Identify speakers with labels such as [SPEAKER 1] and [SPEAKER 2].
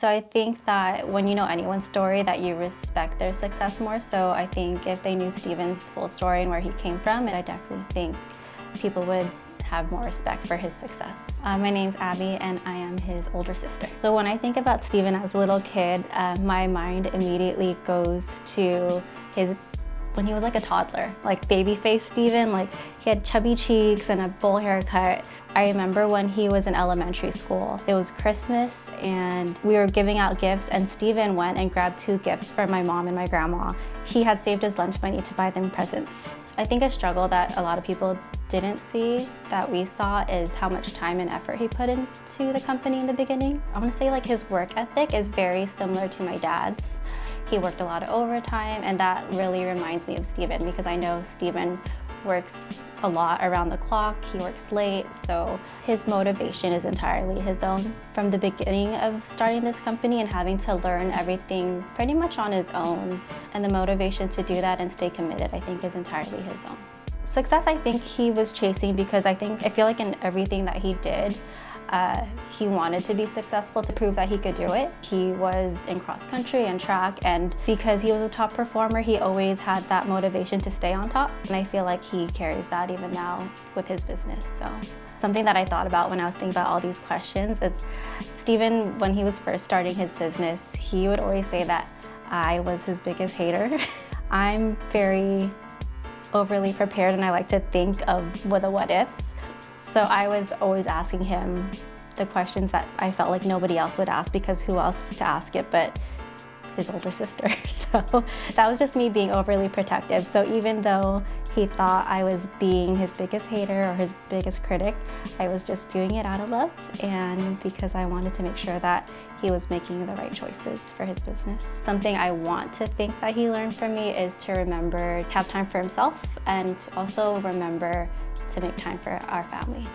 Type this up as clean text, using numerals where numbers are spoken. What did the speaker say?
[SPEAKER 1] So I think that when you know anyone's story, that you respect their success more. So I think if they knew Steven's full story and where he came from, I definitely think people would have more respect for his success. My name's Abby and I am his older sister. So when I think about Steven as a little kid, my mind immediately goes to when he was like a toddler, like baby face Steven, like he had chubby cheeks and a bowl haircut. I remember when he was in elementary school, it was Christmas and we were giving out gifts and Steven went and grabbed 2 gifts for my mom and my grandma. He had saved his lunch money to buy them presents. I think a struggle that a lot of people didn't see that we saw is how much time and effort he put into the company in the beginning. I want to say like his work ethic is very similar to my dad's. He worked a lot of overtime and that really reminds me of Steven because I know Steven works a lot around the clock, he works late, so his motivation is entirely his own. From the beginning of starting this company and having to learn everything pretty much on his own, and the motivation to do that and stay committed, I think is entirely his own. Success, I think he was chasing because I feel like in everything that he did, he wanted to be successful to prove that he could do it. He was in cross country and track, and because he was a top performer, he always had that motivation to stay on top. And I feel like he carries that even now with his business. So something that I thought about when I was thinking about all these questions is Steven, when he was first starting his business, he would always say that I was his biggest hater. I'm very overly prepared and I like to think of the what ifs. So I was always asking him the questions that I felt like nobody else would ask because who else to ask it but his older sister. So that was just me being overly protective. So even though he thought I was being his biggest hater or his biggest critic, I was just doing it out of love and because I wanted to make sure that he was making the right choices for his business. Something I want to think that he learned from me is to remember to have time for himself and also remember to make time for our family.